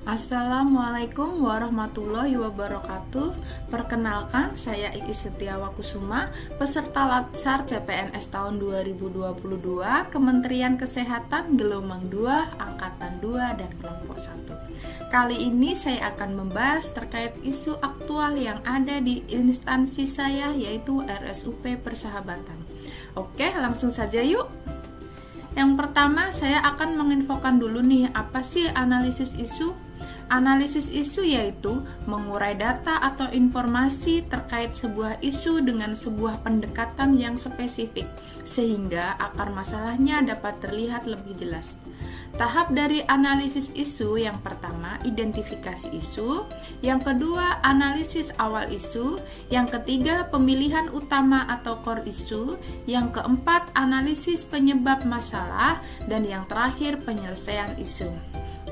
Assalamualaikum warahmatullahi wabarakatuh. Perkenalkan, saya Iki Setiawakusuma, peserta Latsar CPNS tahun 2022, Kementerian Kesehatan Gelombang 2, Angkatan 2, dan Kelompok 1. Kali ini saya akan membahas terkait isu aktual yang ada di instansi saya, yaitu RSUP Persahabatan. Oke, langsung saja yuk. Yang pertama, saya akan menginfokan dulu nih, apa sih analisis isu? Analisis isu yaitu mengurai data atau informasi terkait sebuah isu dengan sebuah pendekatan yang spesifik, sehingga akar masalahnya dapat terlihat lebih jelas. Tahap dari analisis isu yang pertama, identifikasi isu, yang kedua, analisis awal isu, yang ketiga, pemilihan utama atau core isu, yang keempat, analisis penyebab masalah, dan yang terakhir, penyelesaian isu.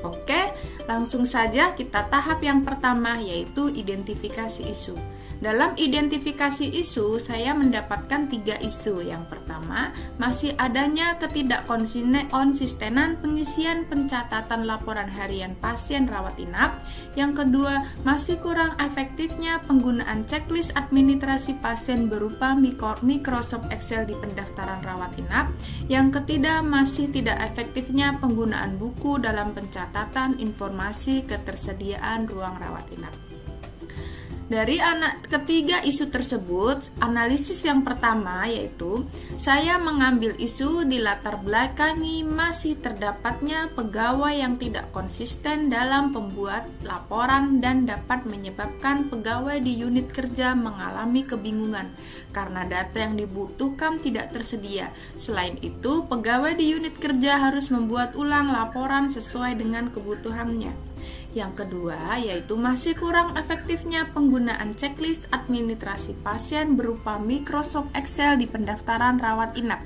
Oke, langsung saja kita tahap yang pertama, yaitu identifikasi isu. Dalam identifikasi isu, saya mendapatkan 3 isu. Yang pertama, masih adanya ketidakkonsistenan pengisian pencatatan laporan harian pasien rawat inap. Yang kedua, masih kurang efektifnya penggunaan checklist administrasi pasien berupa Microsoft Excel di pendaftaran rawat inap. Yang ketiga, masih tidak efektifnya penggunaan buku dalam pencatatan informasi ketersediaan ruang rawat inap. Dari ketiga isu tersebut, analisis yang pertama yaitu saya mengambil isu di latar belakangi masih terdapatnya pegawai yang tidak konsisten dalam pembuat laporan dan dapat menyebabkan pegawai di unit kerja mengalami kebingungan karena data yang dibutuhkan tidak tersedia. Selain itu, pegawai di unit kerja harus membuat ulang laporan sesuai dengan kebutuhannya. Yang kedua, yaitu masih kurang efektifnya penggunaan checklist administrasi pasien berupa Microsoft Excel di pendaftaran rawat inap.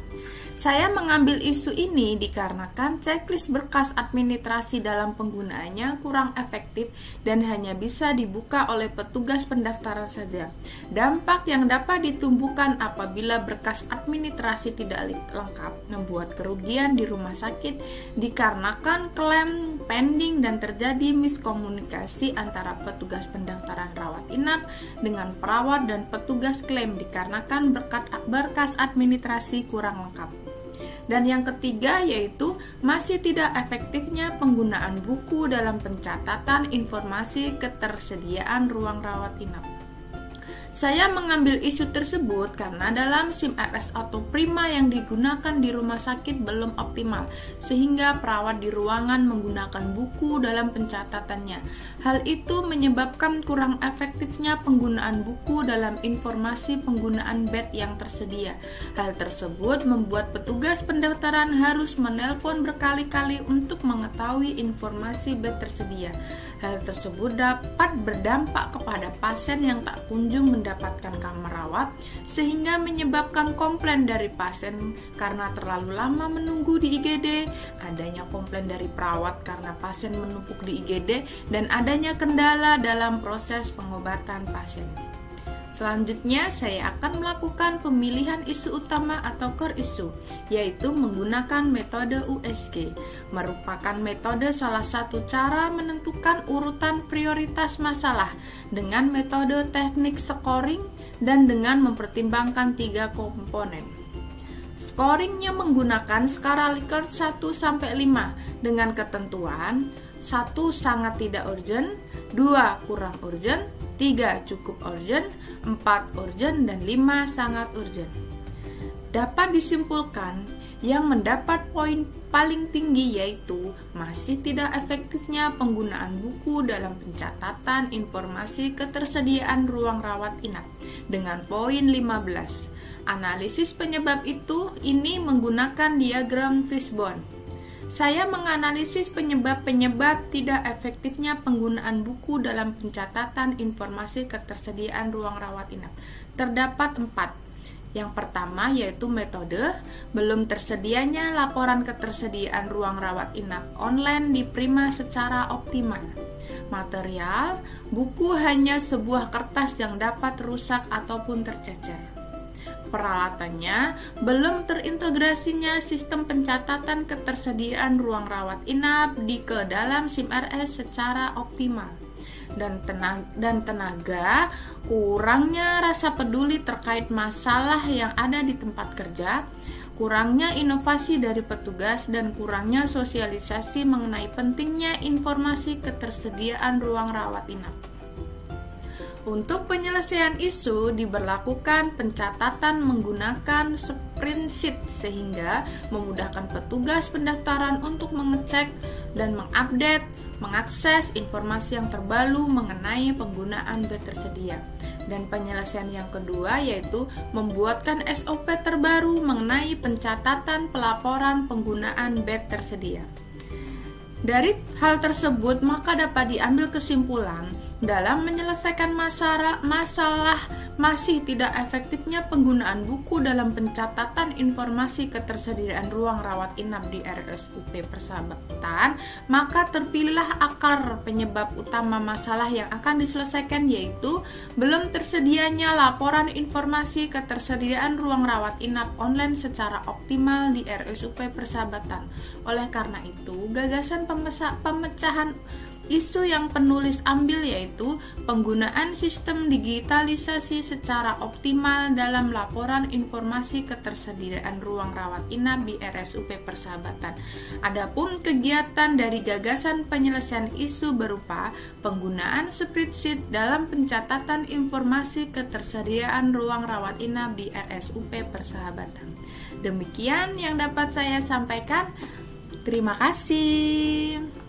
Saya mengambil isu ini dikarenakan checklist berkas administrasi dalam penggunaannya kurang efektif dan hanya bisa dibuka oleh petugas pendaftaran saja. Dampak yang dapat ditumbuhkan apabila berkas administrasi tidak lengkap membuat kerugian di rumah sakit dikarenakan klaim pending dan terjadi miskomunikasi antara petugas pendaftaran rawat inap dengan perawat dan petugas klaim dikarenakan berkas administrasi kurang lengkap. Dan yang ketiga yaitu masih tidak efektifnya penggunaan buku dalam pencatatan informasi ketersediaan ruang rawat inap. Saya mengambil isu tersebut karena dalam SIM RS atau Prima yang digunakan di rumah sakit belum optimal, sehingga perawat di ruangan menggunakan buku dalam pencatatannya. Hal itu menyebabkan kurang efektifnya penggunaan buku dalam informasi penggunaan bed yang tersedia. Hal tersebut membuat petugas pendaftaran harus menelpon berkali-kali untuk mengetahui informasi bed tersedia. Hal tersebut dapat berdampak kepada pasien yang tak kunjung mendapatkan kamar rawat, sehingga menyebabkan komplain dari pasien karena terlalu lama menunggu di IGD, adanya komplain dari perawat karena pasien menumpuk di IGD, dan adanya kendala dalam proses pengobatan pasien. Selanjutnya, saya akan melakukan pemilihan isu utama atau core issue, yaitu menggunakan metode USG. Merupakan metode salah satu cara menentukan urutan prioritas masalah dengan metode teknik scoring dan dengan mempertimbangkan 3 komponen. Scoringnya menggunakan skala Likert 1-5 dengan ketentuan 1 sangat tidak urgent, 2 kurang urgent, 3 cukup urgent, 4 urgent, dan 5 sangat urgent. Dapat disimpulkan, yang mendapat poin paling tinggi yaitu masih tidak efektifnya penggunaan buku dalam pencatatan informasi ketersediaan ruang rawat inap dengan poin 15. Analisis penyebab ini menggunakan diagram fishbone. Saya menganalisis penyebab-penyebab tidak efektifnya penggunaan buku dalam pencatatan informasi ketersediaan ruang rawat inap. Terdapat 4. Yang pertama yaitu metode, belum tersedianya laporan ketersediaan ruang rawat inap online di Prima secara optimal. Material, buku hanya sebuah kertas yang dapat rusak ataupun tercecer. peralatannya, belum terintegrasinya sistem pencatatan ketersediaan ruang rawat inap ke dalam SIM-RS secara optimal, dan tenaga, kurangnya rasa peduli terkait masalah yang ada di tempat kerja, kurangnya inovasi dari petugas, dan kurangnya sosialisasi mengenai pentingnya informasi ketersediaan ruang rawat inap. Untuk penyelesaian isu diberlakukan pencatatan menggunakan spreadsheet sehingga memudahkan petugas pendaftaran untuk mengecek dan mengupdate, mengakses informasi yang terbaru mengenai penggunaan bed tersedia. Dan penyelesaian yang kedua yaitu membuatkan SOP terbaru mengenai pencatatan pelaporan penggunaan bed tersedia. Dari hal tersebut maka dapat diambil kesimpulan dalam menyelesaikan masalah masih tidak efektifnya penggunaan buku dalam pencatatan informasi ketersediaan ruang rawat inap di RSUP Persahabatan, maka terpilihlah akar penyebab utama masalah yang akan diselesaikan, yaitu belum tersedianya laporan informasi ketersediaan ruang rawat inap online secara optimal di RSUP Persahabatan. Oleh karena itu, gagasan pemecahan isu yang penulis ambil yaitu penggunaan sistem digitalisasi secara optimal dalam laporan informasi ketersediaan ruang rawat inap di RSUP Persahabatan. Adapun kegiatan dari gagasan penyelesaian isu berupa penggunaan spreadsheet dalam pencatatan informasi ketersediaan ruang rawat inap di RSUP Persahabatan. Demikian yang dapat saya sampaikan. Terima kasih.